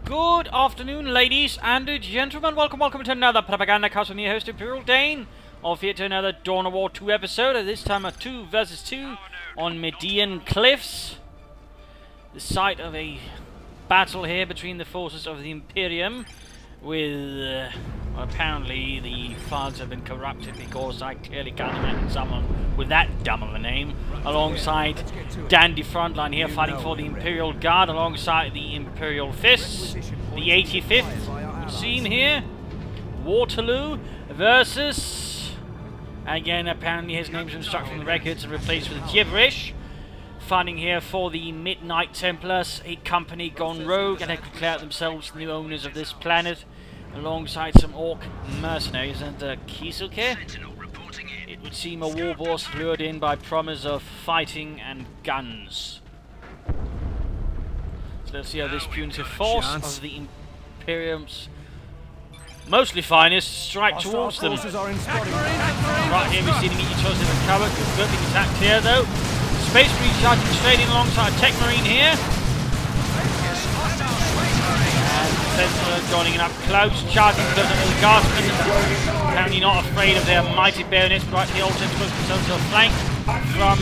Good afternoon, ladies and gentlemen. Welcome to another Propaganda Cast with me, host Imperial Dane. Off here to another Dawn of War 2 episode. This time a 2 versus 2 on Median Cliffs. The site of a battle here between the forces of the Imperium with... apparently the files have been corrupted because I clearly can't imagine someone with that dumb of a name alongside Dandy Frontline here fighting for the Imperial Guard alongside the Imperial Fists, the 85th would seem here. Waterloo versus, again apparently his name's been struck from the records and replaced with gibberish. Fighting here for the Midnight Templars, a company gone rogue and have declared themselves the new owners of this planet, alongside some Orc mercenaries and Kieselke. It would seem a war boss lured in by promise of fighting and guns. So let's see how this punitive force of the Imperium's mostly finest strike towards them. Right here we're seeing each other in the cover. Good being attacked here though. Space Marine charging straight in alongside a Tech Marine here. Sentinel joining in up close, charging to the Guardsmen, apparently not afraid of their mighty bayonets, but right here also puts themselves to a flank from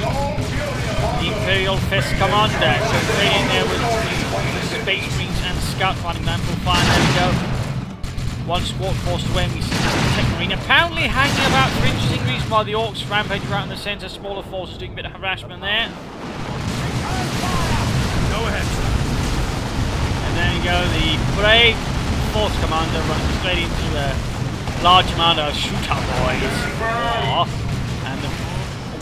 the Imperial Fist Commander. So straight in there with the Space Marines and Scout fighting Mantle Fire. There we go. One squad forced away and we see the Tech Marine apparently hanging about for interesting reason while the Orcs rampage right in the centre, smaller forces doing a bit of harassment there. Go ahead. And there you go, the brave Force Commander running straight into a large amount of shooter boys. And the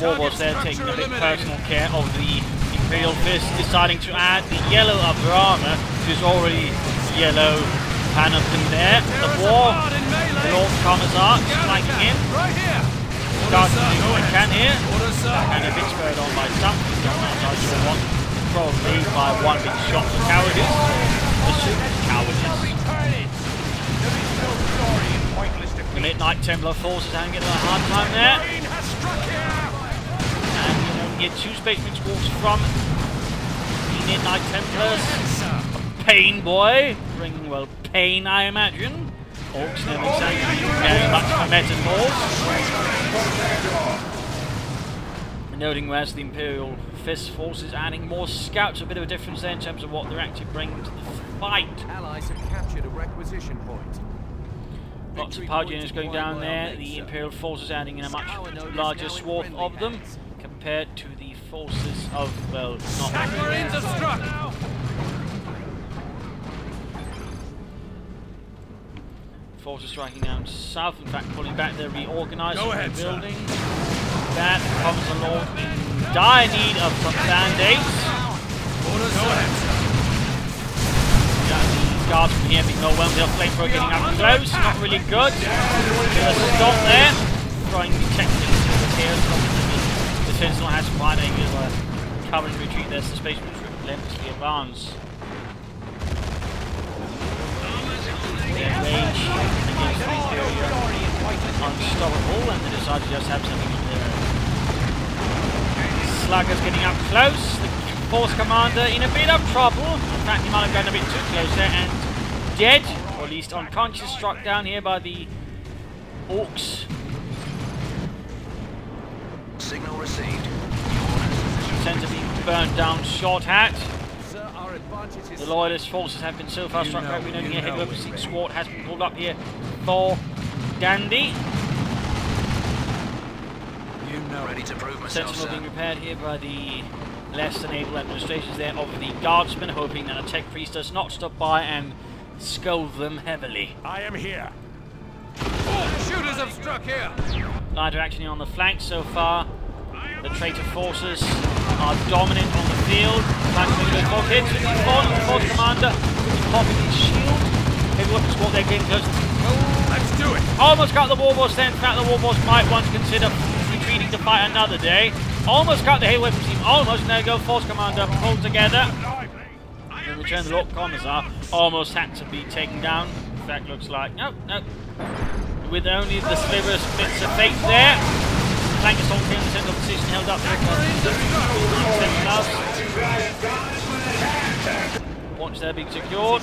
war boss there taking a bit personal care of the Imperial Fist, deciding to add the yellow upper armor to his already yellow panoply there. The war, the Lord Commissar flanking in. Starting to do what he can here. And a bit spurred on by something. I'm not sure what. Probably by one big shot for cowardice. Assumed cowardice. The Midnight Templar forces having a hard time there. And you know, we get two Space Marine squads from the Midnight Templars. A pain boy, bringing, well, pain I imagine. Orcs never exactly very much for metaphors. Noting whereas the Imperial Fist forces adding more scouts, a bit of a difference there in terms of what they're actually bringing to the fight. Allies have captured a requisition point. Lots of power units going down there. The Imperial forces adding in a much larger swath of them compared to the forces of, well, not Marines have struck. Forces striking down south, in fact pulling back their reorganised building. That comes along in dire need of some band-aids. The Guardsmen here being overwhelmed, the flamethrower getting up close, not really good. Bit of a stop there, throwing the techniques here. The Sentinel has quite a bit of a cover and retreat there, so the Space Marines relentlessly advance. Their rage against the Imperium unstoppable, and they decide to just have something in there. Sluggers getting up close, the Force Commander in a bit of trouble. In fact, he might have gone a bit too close there and dead, or at least unconscious, struck down here by the Orcs. Signal received. Centre being burned down, shot at. The Loyalist forces have been so far struck out. We know the heavy weapon squad has been pulled up here for Dandy. Ready to prove myself, Sentinel being repaired here by the less than able administrations there of the Guardsmen, hoping that a Tech Priest does not stop by and scold them heavily. I am here. Oh, shooters have struck here. Lighter action on the flank so far. The traitor forces are dominant on the field. Flanking with good hits. The Force Commander popping his shield. Heavy weapon squad there getting close. Let's do it. Almost got the war boss there. In fact, the war boss might want to consider retreating to fight another day. Almost got the heavy weapon team. Almost. There you go. Force Commander pulled together. In return, the Lord Commissar almost had to be taken down. In fact, looks like nope. With only the sliverous bits of fate there. Flank assault here in the central position held up. Points there being secured.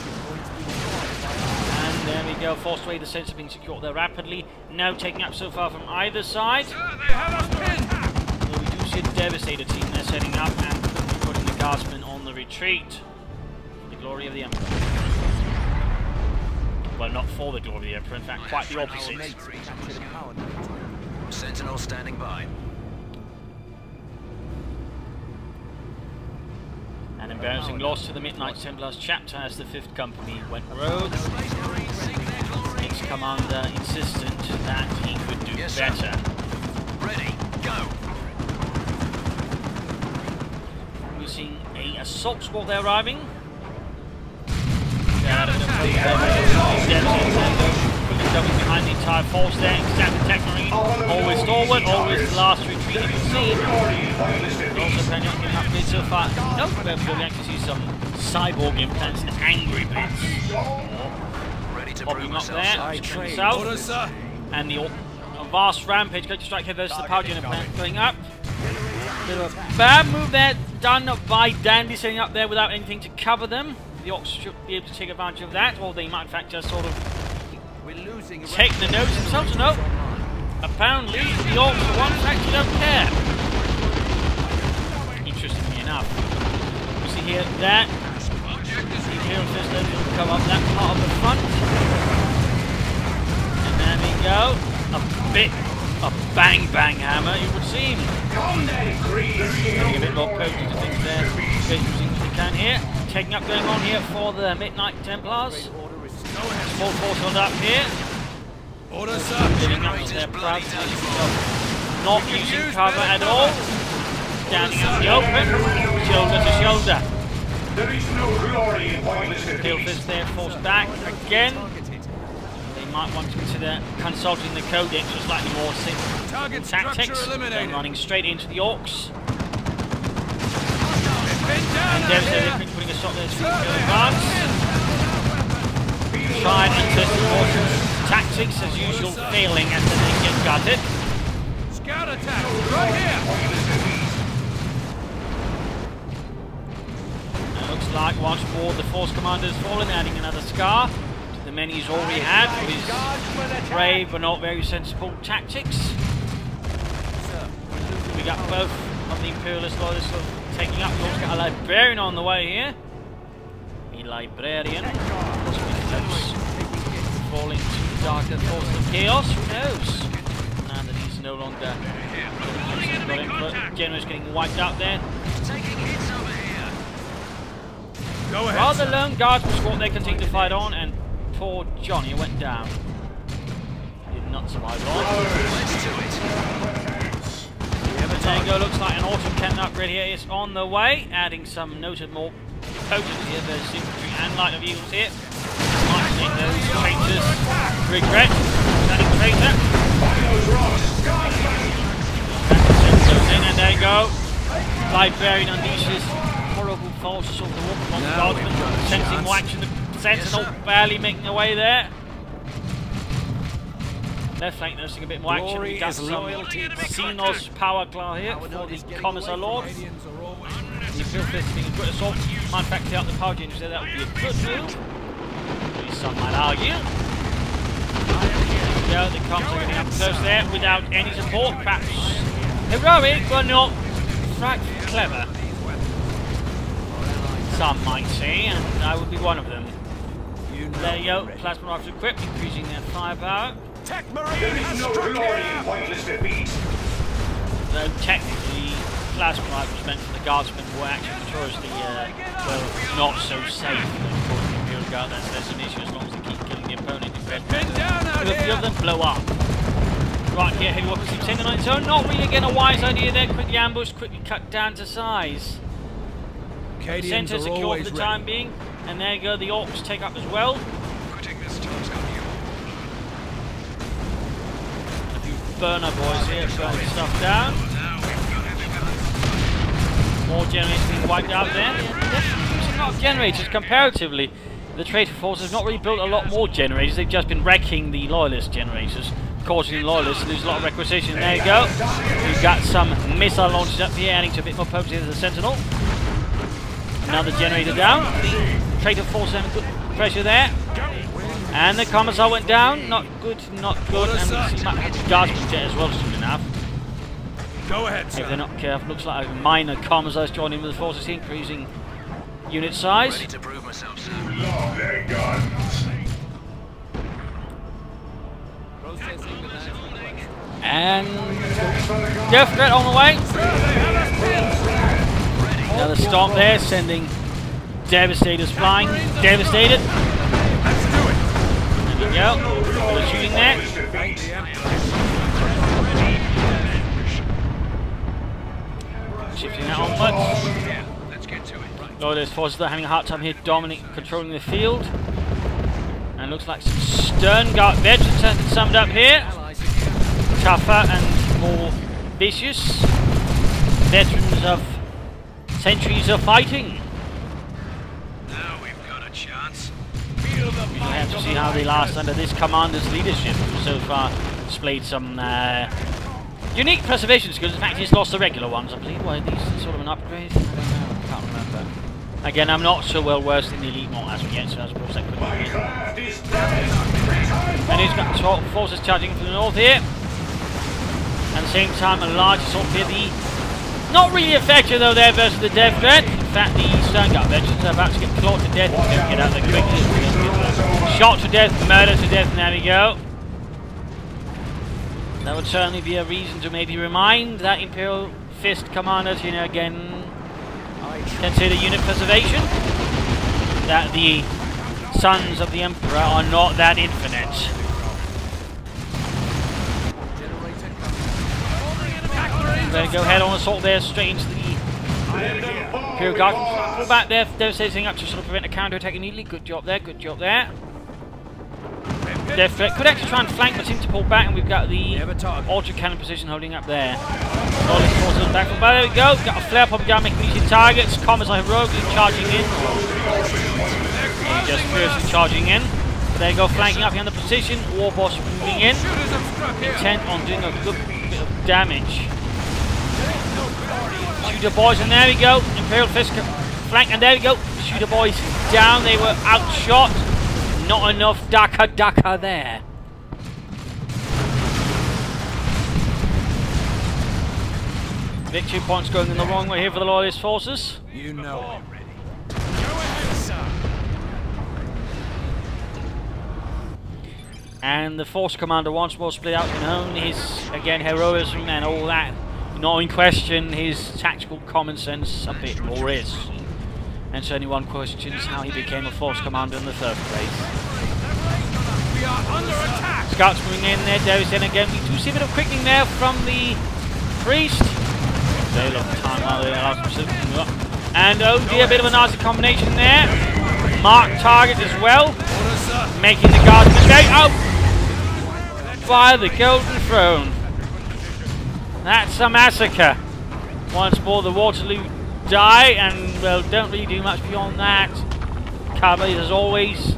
There we go, forced away. The sensor being secured there rapidly. Now taking up so far from either side. They have us pinned! Well, we do see a Devastator team there setting up and quickly putting the Guardsmen on the retreat. For the glory of the Emperor. Well, not for the glory of the Emperor, in fact, quite the opposite. Sentinel standing by. An embarrassing loss to the Midnight Templars chapter as the 5th Company went rogue. Its commander insistent that he could do better. Ready, go. We're seeing a assault squad there arriving. Jumping behind the entire force there, exactly Techmarine, always forward, always the last retreat you can see. Also planning on getting upgrades so far. Nope, we'll actually see some cyborg implants and angry bits. Popping up there, south. And the vast rampage going to strike here versus the power gen implant going up. Bit of a bad move there, done by Dandy setting up there without anything to cover them. The Orcs should be able to take advantage of that, or they might in fact just sort of take the notes themselves. No, apparently the Orcs for once actually don't care. Interestingly enough, you see here that the Imperial Fist will come up that part of the front, and there we go. A bit of bang hammer, it would seem. Getting a bit more potent to things there. Using what they can here. Taking up going on here for the Midnight Templars. Small force on up here. Order, sir. Getting up to their proud. Not using cover at all. Standing out in the open. Shoulder to shoulder. There is no glory in pointless Steel Fist there, forced back again. They might want to consider consulting the Codex for slightly more simple tactics. They're running straight into the Orcs. And Devastator putting a shot there to advance. Tried and tested forces. Tactics as usual failing as they get gutted. Scout attack, right here! It looks like once more the Force Commander has fallen, adding another scar to the many he's already had with his brave but not very sensible tactics. We got both of the Imperialist Loyalists taking up. We've also got a Librarian on the way here. A Librarian. Falling to the darker forces of chaos. Who knows? Now that he's no longer got input. General's getting wiped out there. Go ahead. Rather lone Guardsman squad they continue to fight on, and poor Johnny went down. He did not survive long. Tango looks like an autumn cannon upgrade here is on the way, adding some noted more potency here. There's infantry and light of eagles here. Might think those traitors regret standing traitor. And there you go. Librarian unleashes horrible forces of the warp on the Guardsman, sensing more action. The Sentinel barely making their way there. Left flank noticing a bit more action. We got some Xenos power claw here for the Commissar Lords. The Imperial Fist being a good assault. Might in fact clear out the power gen, so that would be a good move. At least some might argue. Yeah, the comms are getting up close there without any support. Perhaps heroic, but not frightfully clever. Some might say, and I would be one of them. There you go, plasma rifles equipped, increasing their firepower. There is no glory in pointless defeat. Though technically, plasma rifles meant for the Guardsmen were actually notoriously, well, not so safe. Of course, the Imperial Guard, that's an issue as long as they keep killing the opponent. A few of them blow up. Right here, heavy weapons keep sending on its own. Not really again a wise idea there. Quickly ambushed, quickly cut down to size. Center secure for the time being. And there you go, the Orcs take up as well. Burner boys here burning stuff down. More generators being wiped out there. Definitely using a lot of generators comparatively. The traitor force has not really built a lot more generators, they've just been wrecking the loyalist generators, causing the loyalists to lose a lot of requisition. There you go. We've got some missile launches up here, adding to a bit more potency to the Sentinel. Another generator down. The traitor force having good pressure there. And the commissar went down. Not good, not good. And we see the guardsman jet as well soon enough. Go ahead, sir. If they're not careful, looks like a minor commissar's joining with the forces here, increasing unit size. Ready to prove myself, sir. Love their guns. Processing the last. And Death Threat on the way. Another stop there, sending Devastators flying. Devastated. Let's do it. There we go. They're shooting there. Thank the Emperor. Shifting that onwards. Yeah, let's get to it. Loyalist forces are having a hard time here, controlling the field. And looks like some stern guard veterans have been summed up here. Allies again. Tougher and more vicious. Veterans of centuries of fighting. Now we've got a chance. Feel the We have to fight see of how the they last under this commander's leadership, who so far displayed some unique preservation skills. In fact, he's lost the regular ones, I believe. Why these sort of an upgrade? I don't know, I can't remember. Again, I'm not so well versed in the elite mod as of yet, so I suppose that could My be. craft is damaged. And he's got 12 forces charging from the north here. At the same time, a large assault here. The not really effective though there versus the Death Threat. In fact, the Stern Guard veterans are about to get clawed to death. Don't get out there quickly. Shot to death, murder to death, and there we go. That would certainly be a reason to maybe remind that Imperial Fist commander to, you know, again consider unit preservation. That the sons of the Emperor are not that infinite. Better go head on assault there, straight into the Imperial Guard. Pull back there, devastating up to sort of prevent a counter-attack immediately. Good job there, good job there. Death Threat could actually try and flank, but seems to pull back, and we've got the Ultra Cannon position holding up there. Rolling forces on back from there we go. Got a flare pop gun making easy targets. Commissar heroically charging in. Just fiercely charging in. But there you go, flanking up behind the position. Warboss moving in. Intent on doing a good bit of damage. Shooter boys, and there we go. Imperial Fist flank, and there we go. Shooter boys down. They were outshot. Not enough Daka there. Victory points going in the wrong way here for the Loyalist forces. You know. And the force commander once more split out and honed his, again, heroism and all that. Not in question his tactical common sense a bit more is. And certainly one questions how he became a force commander in the first place. We are under attack. Scouts moving in there, devastating again. We do see a bit of quickening there from the priest. They love the time while they allow themselves up. And oh dear, a bit of a nasty combination there. Mark target as well. Making the guards mistake. Oh! Fire the Golden Throne. That's a massacre. Once more the Waterloo die, and well, don't really do much beyond that. Cover is as always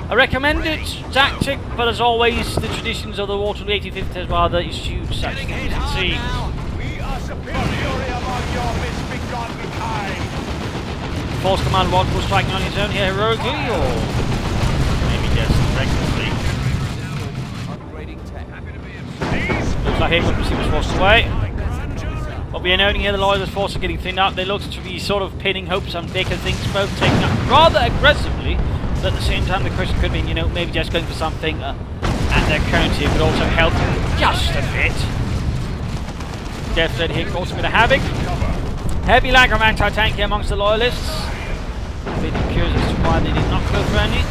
a recommended tactic, but as always the traditions of the Waterloo 85th has rather eschewed such things at sea. We are superior among your misbegotten kind. Force Commander Waterloo striking on his own here heroically, or maybe just recklessly. Looks like Hiccup was forced away. What we are noting here, the Loyalist force are getting thinned up. They look to be sort of pinning hopes on bigger things, both taken up rather aggressively, but at the same time the question could be, you know, maybe just going for something at their counter could also help just a bit. Death Threat here causing a bit of havoc. Heavy lack of anti-tank here amongst the Loyalists. A bit curious as to why they did not go for any.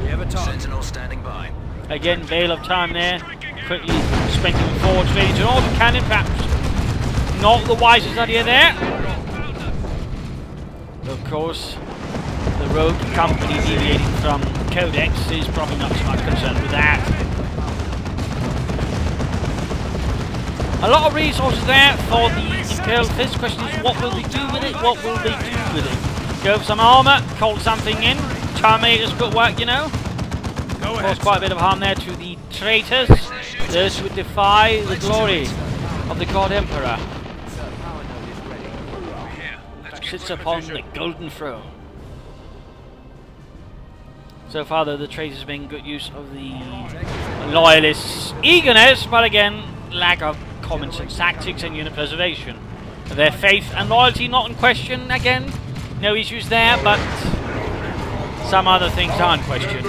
We have a target. Sentinel standing by. Again, veil of time there. Quickly sprinting forward straight into an auto cannon, perhaps not the wisest idea there. Of course, the rogue company deviating from Codex is probably not so much concerned with that. A lot of resources there for the Imperial Fist. Question is, what will they do with it? What will they do with it? Go for some armour, call something in. Terminator's good work, you know. Caused quite a bit of harm there to the traitors. Those who would defy the glory of the God Emperor. Sits upon the Golden Throne. So far, though, the traitors have been good use of the loyalists' eagerness, but again, lack of common sense tactics and unit preservation. Their faith and loyalty not in question. Again, no issues there, but some other things are in question.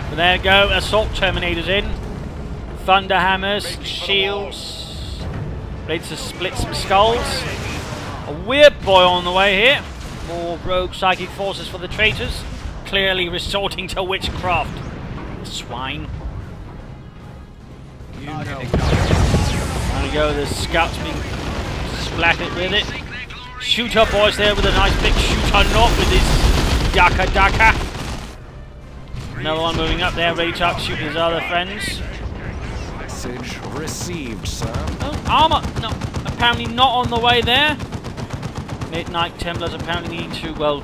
But there you go, assault terminators in. Thunder hammers, shields, ready to split some skulls. A weird boy on the way here. More rogue psychic forces for the traitors, clearly resorting to witchcraft. Swine. There we go, the scouts being splattered with it. Shooter boys there with a nice big shooter knot with his Daka. Another one moving up there, ready to shoot his other friends. Message received, sir. Oh, armor! No, apparently not on the way there. Midnight Templars apparently need to, well,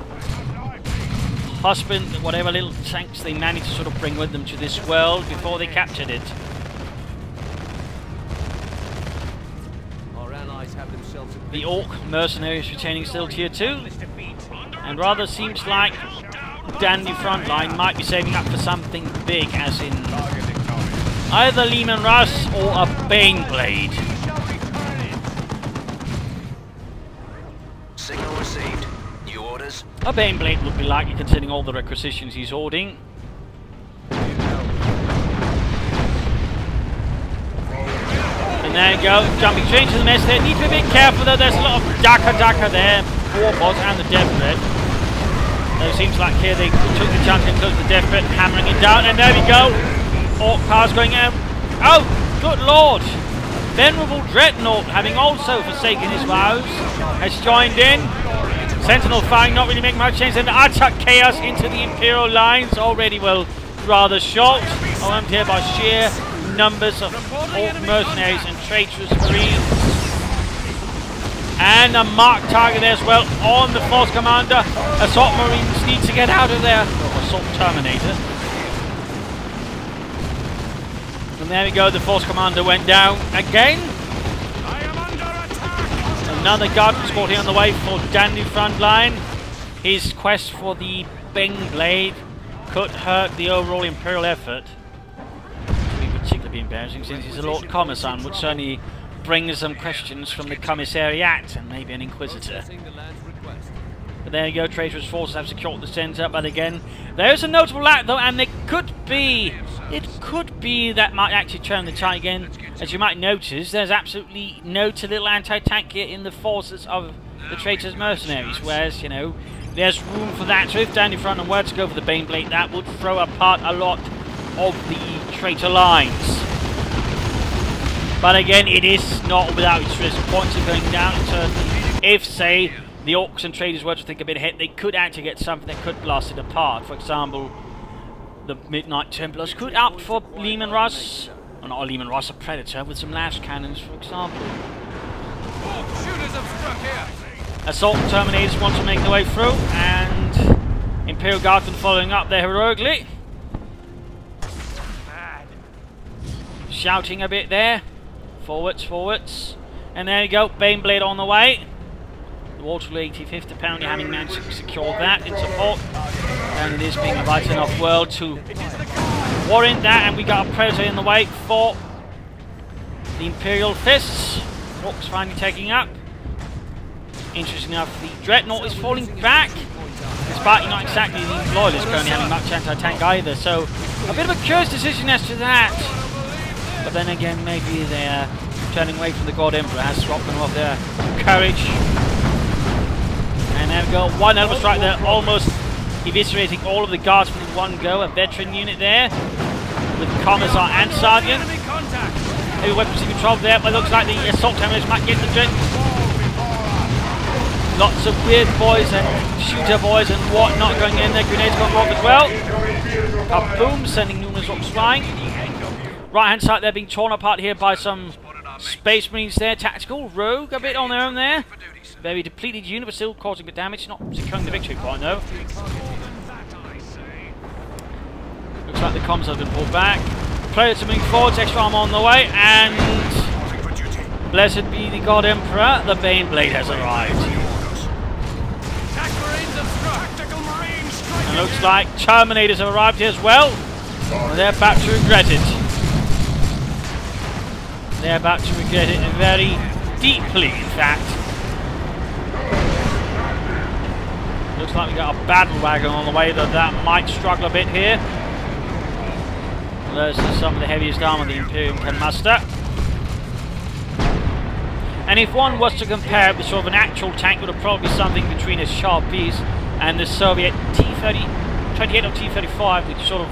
husband whatever little tanks they managed to sort of bring with them to this world before they captured it. Our allies have themselves a The Orc mercenaries retaining still tier 2, and rather seems like Dandy Frontline might be saving up for something big, as in either Leman Russ or a Baneblade. Signal received. New orders. A Baneblade would be likely considering all the requisitions he's hoarding. And there you go, jumping straight into the mess there. Need to be a bit careful though, there's a lot of Daka there, Warboss and the Deathbed. Though it seems like here they took the chance and closed the Deathbed, hammering it down, and there we go. Orc cars going out. Oh, good lord! Venerable Dreadnought, having also forsaken his vows, has joined in. Sentinel firing, not really making much change, and utter chaos into the Imperial lines, already, well, rather short. Overwhelmed here by sheer numbers of Orc mercenaries and traitorous Marines. And a marked target there as well on the Force Commander. Assault Marines need to get out of there. Oh, Assault Terminator. And there we go, the Force Commander went down again. I am under attack. Another guard squad here on the way for Dandy Frontline. His quest for the Baneblade could hurt the overall Imperial effort. It would be particularly embarrassing since he's a Lord Commissar, would certainly bring some questions from the Commissariat and maybe an Inquisitor. But there you go, traitorous forces have secured the centre, but again, there is a notable lack though, and it could be that might actually turn the tide again. As you might notice, there's absolutely no little anti-tank here in the forces of the traitors mercenaries, whereas, you know, there's room for that. So if Dandy Front and were to go for the Baneblade, that would throw apart a lot of the traitor lines. But again, it is not without its risk. Points are going down, certainly. If, say, the Orcs and traders were to think a bit ahead, they could actually get something that could blast it apart. For example, the Midnight Templars could opt for Leman Russ, or not a Leman Russ, a Predator with some lash cannons, for example. shooters have struck here. Assault Terminators want to make their way through, and Imperial Guardsmen following up there heroically. Shouting a bit there. Forwards. And there you go, Baneblade on the way. The Waterloo 85th apparently having managed to secure that in support. And it is being a vital enough world to warrant that. And we got a Predator in the way for the Imperial Fists. Orcs finally taking up. Interesting enough, the Dreadnought is falling back. Despite not exactly the Loyalists currently having much anti-tank either. So a bit of a curious decision as to that. But then again, maybe they're turning away from the God Emperor has robbed them of their courage. And there we go, one Elbow Strike there, almost eviscerating all of the guardsmen in one go. A veteran unit there, with Commissar and Sergeant. Heavy weapons in control there, but it looks like the Assault Terminators might get the trick. Lots of weird boys and shooter boys and whatnot going in there. Grenades got robbed as well. Kaboom, sending numerous rocks flying. Right hand side there being torn apart here by some Space Marines there. Tactical, rogue, a bit on their own there. Very depleted unit, but still causing a bit of damage. Not securing the victory point though. Looks like the comms have been pulled back. Predator moving forwards, extra armor on the way, and blessed be the God Emperor, the Baneblade has arrived. looks like Terminators have arrived here as well. And they're about to regret it. They're about to regret it very deeply, in fact. Looks like we got a battle wagon on the way, though that might struggle a bit here. Those are some of the heaviest armor the Imperium can muster. And if one was to compare it with sort of an actual tank, it would have probably be something between a Sharpies and the Soviet T-28 or T-35, which sort of,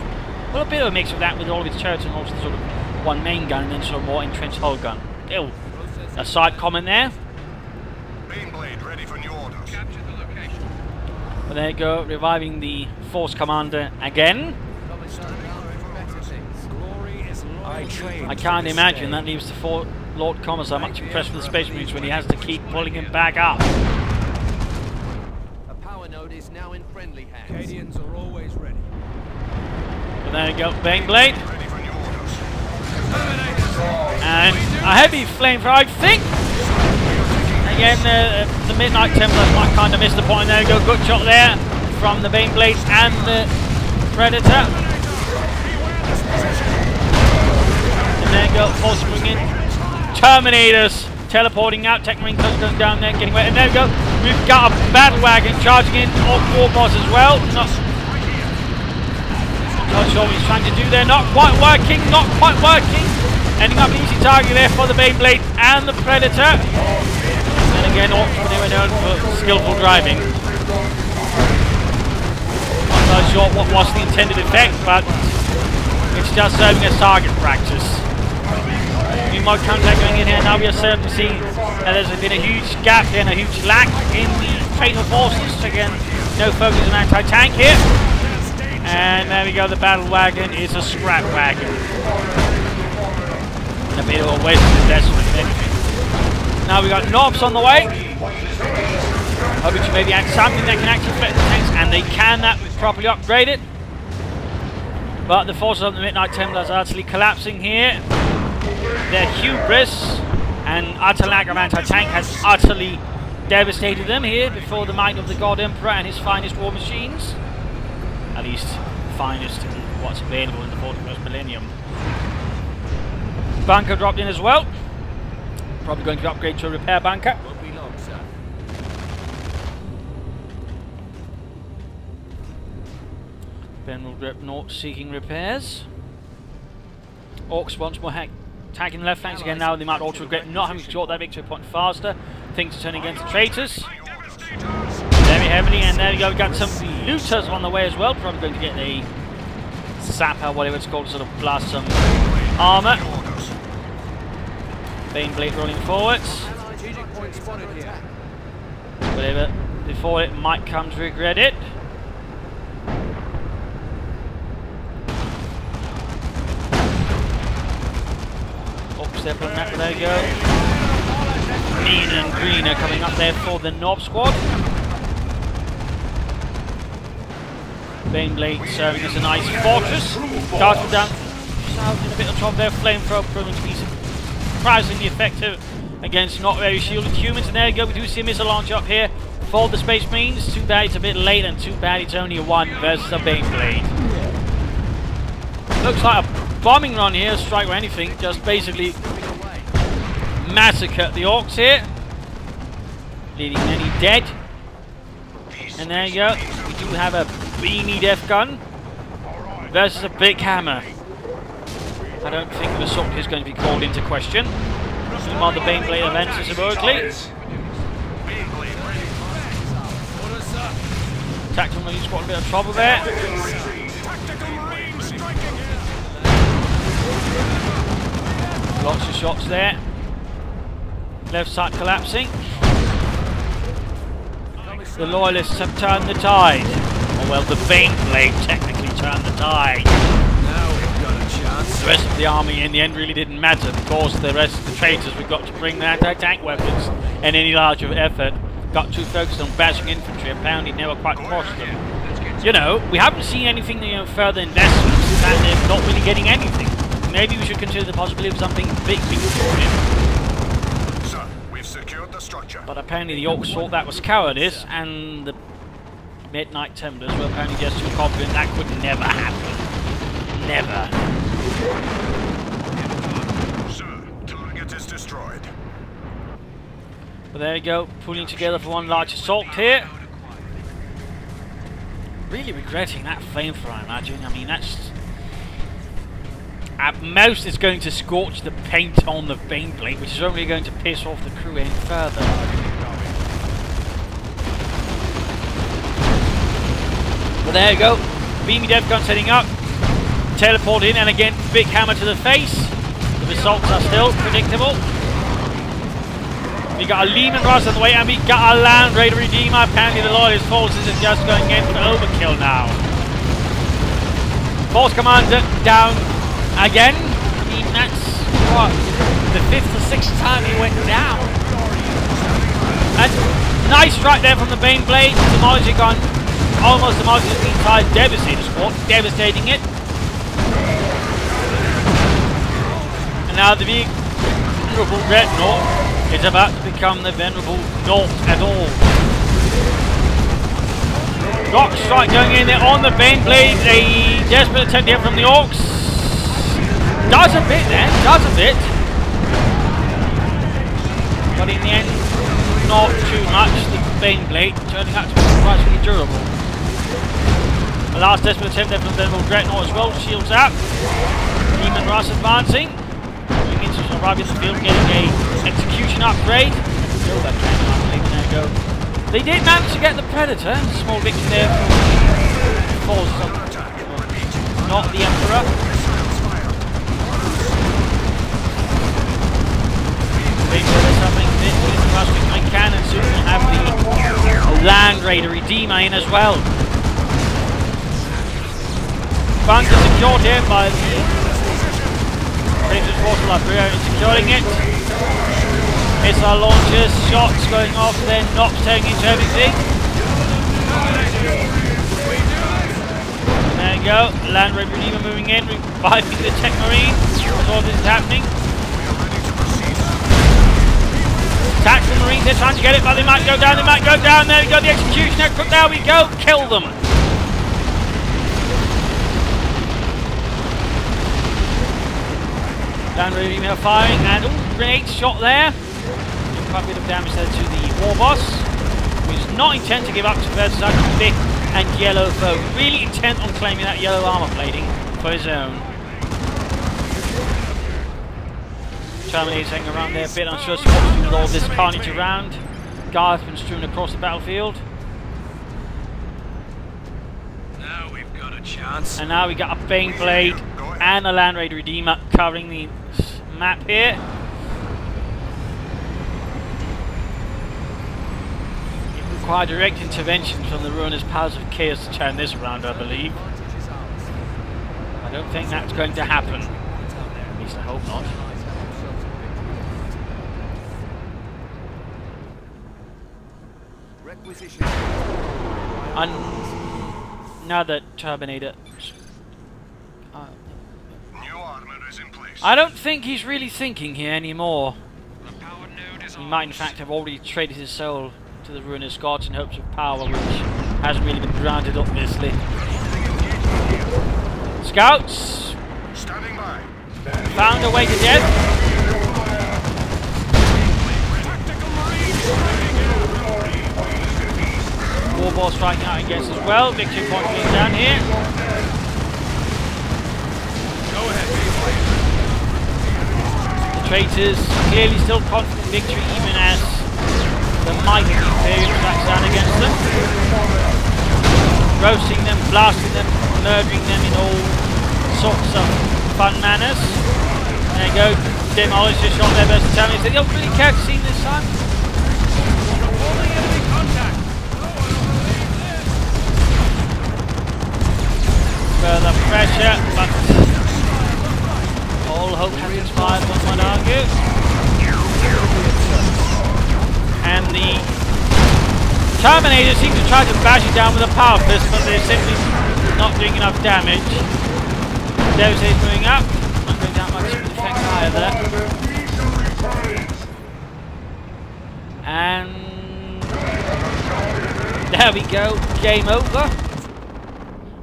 well, a bit of a mix of that with all of its turrets and also sort of one main gun and then sort of more entrenched hull gun. Ew. A side comment there. Baneblade ready for new orders. Capture the location. But there you go, reviving the Force Commander again. I can't imagine that leaves the Lord Commissar much impressed with the Space Marines when he has to keep pulling him back up. A power node is now in friendly hands. Acadians are always ready. But there you go, Baneblade. Ready for new orders. And a heavy flamethrower, I think. Again, the Midnight Templars might kind of miss the point. There you go, good shot there from the Baneblades and the Predator. And there you go, Force bringing Terminators teleporting out. Tech Marine going down there, getting wet. And there we go, we've got a battle wagon charging in on Warboss as well. Not sure what he's trying to do there. Not quite working, not quite working. Ending up an easy target there for the Beyblade and the Predator. And again, Orcs they were known for skillful driving. Not so sure what was the intended effect, but it's just serving as target practice. New mod contact going in here. Now we are starting to see that there's been a huge gap here and a huge lack in the traitor forces. Again, no focus on anti-tank here. And there we go, the battle wagon is a scrap wagon. A bit of a waste of investment, if anything. Now we got Knobs on the way. Hoping to maybe add something that can actually affect the tanks, and they can that properly upgrade it. But the forces of the Midnight Templars are utterly collapsing here. Their hubris and utter lack of anti-tank has utterly devastated them here before the might of the God Emperor and his finest war machines. At least finest in what's available in the 41st millennium. Bunker dropped in as well. Probably going to upgrade to a repair bunker. Won't be long, sir. General Dreadnought seeking repairs. Orcs once more attacking the left flanks again now. They might also regret not having secured that victory point faster. Things are turning against the traitors. Very heavily, and there we go. We've got some looters on the way as well. Probably going to get a sapper, whatever it's called, to sort of blast some armour. Baneblade rolling forwards. Strategic point spotted here. Whatever, before it might come to regret it. Oops, they're putting that, there you go. Mean and Green are coming up there for the Knob squad. Baneblade serving as a nice fortress. Darkwood down south in a bit of trouble there. Flamethrower proving to be surprisingly effective against not very shielded humans. And there you go, we do see a missile launch up here for the Space Marines. Too bad it's a bit late, and too bad it's only a 1 versus a Baneblade. Looks like a bombing run here, strike or anything, just basically massacre the Orcs here, leaving many dead. And there you go, we do have a beanie death gun versus a big hammer. I don't think the assault is going to be called into question. Meanwhile, the Baneblade advances heroically. Tactical Marines got a bit of trouble there. Lots of shots there. Left side collapsing. The Loyalists have turned the tide. Or well, the Baneblade technically turned the tide. Now we've got a chance. The rest of the army in the end really didn't matter, because the rest of the traitors we've got to bring their anti-tank weapons and any larger effort got too focused on bashing infantry. Apparently never quite crossed them. You know, we haven't seen anything, you know, further investments, and they're not really getting anything. Maybe we should consider the possibility of something big being brought in. Sir, we've secured the structure. But apparently the Orcs thought that was cowardice, and the Midnight Templars were apparently just too confident that could never happen. Never. Sir, target is destroyed. But there you go, pulling together for one large assault here. Really regretting that flamethrower, I imagine. I mean, that's... At most, it's going to scorch the paint on the Baneblade, which is only going to piss off the crew any further. But there you go. Beamy Dev gun setting up. Teleport in, and again, big hammer to the face. The results are still predictable. We got a Lehman Russ on the way, and we got a Land Raider Redeemer. Apparently the Loyalist forces are just going in for overkill now. Force Commander down again. I mean, that's what, the 5th or 6th time he went down. And nice strike there from the Baneblade. Demolishing on, almost demolishing the entire Devastator squad. Devastating it. And now the venerable Dreadnought is about to become the venerable naught at all. Rock strike going in there on the Baneblade. A desperate attempt here from the Orcs. Does a bit then, does a bit. But in the end, not too much. The Baneblade turning out to be surprisingly durable. The last desperate attempt there from the venerable Dreadnought as well. Shields out. Lehman Russ advancing. Moving into arriving in the field, getting a execution upgrade. Kill that cannon, I believe. There you go. They did manage to get the Predator. Small victory there for not the Emperor. I can, and soon we'll have the Land Raider Redeemer in as well. Bunker secured here by the Traitors Portal up here, securing it. Missile launchers, shots going off, then knocks turning into everything. There you go, Land Raider Redeemer moving in, reviving the Tech Marine. That's all this is happening. Tactical Marines, they're trying to get it, but they might go down, there we go, the Executioner, there we go, kill them. Land Raider Redeemer firing, and grenade shot there. Quite a bit of damage there to the War Boss, who is not intent to give up to versus such a thick and yellow foe. Really intent on claiming that yellow armor plating for his own. Terminator's hanging around there, a bit unsure what to do with all this carnage around. Guardsmen strewn across the battlefield. Now we've got a chance. And now we got a Baneblade and a Land Raider Redeemer covering the map here. It required direct intervention from the Ruinous Powers of Chaos to turn this around, I believe. I don't think that's going to happen. At least I hope not. Another Turbinator. New armor is in place. I don't think he's really thinking here anymore. He might in fact have already traded his soul to the Ruinous Gods in hopes of power, which hasn't really been granted, obviously. Scouts! Standing by. Found a way to death. Warball striking out against as well. Victory point being down here. Go ahead. The traitors clearly still confident victory, even as the mighty Imperium tracks down against them. Roasting them, blasting them, murdering them in all sorts of fun manners. There you go. Demolisher shot their versatility. They don't really care to see this time. Further pressure, but all hope has expired, one might argue. And the Terminator seems to try to bash it down with a power fist, but they're simply not doing enough damage. Devastator's moving up, not going down much effect either. And there we go. Game over.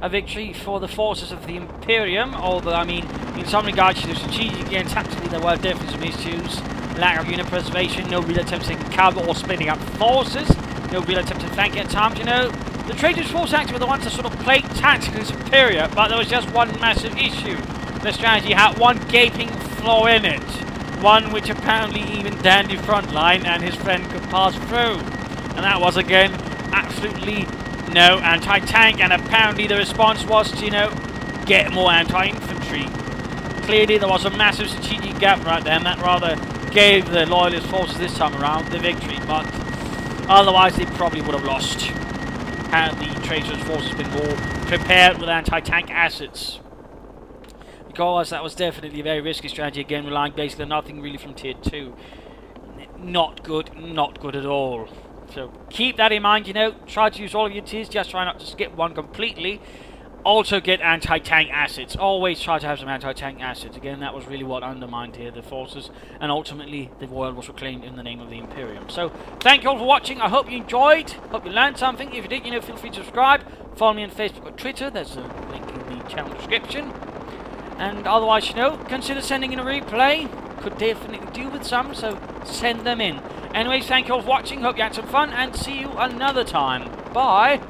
A victory for the forces of the Imperium, although, I mean, in some regards, you know, strategically and tactically, there were definitely some issues. Lack of unit preservation, no real attempt to take cover or splitting up forces, no real attempt to flank at times, you know. The Traitors' force actually were the ones that sort of played tactically superior, but there was just one massive issue. The strategy had one gaping flaw in it. One which apparently even Dandy Frontline and his friend could pass through. And that was, again, absolutely no anti-tank, and apparently the response was to, you know, get more anti-infantry. Clearly there was a massive strategic gap right there, and that rather gave the Loyalist forces this time around the victory, but otherwise they probably would have lost had the Traitors' forces been more prepared with anti-tank assets. Because that was definitely a very risky strategy, again relying basically on nothing really from tier 2. Not good at all. So keep that in mind, you know, try to use all of your tiers, just try not to skip one completely. Also get anti-tank assets, always try to have some anti-tank assets. Again, that was really what undermined here the forces, and ultimately the world was reclaimed in the name of the Imperium. So thank you all for watching, I hope you enjoyed, hope you learned something. If you did, you know, feel free to subscribe, follow me on Facebook or Twitter, there's a link in the channel description. And otherwise, you know, consider sending in a replay, could definitely do with some, so send them in. Anyways, thank you all for watching, hope you had some fun, and see you another time. Bye!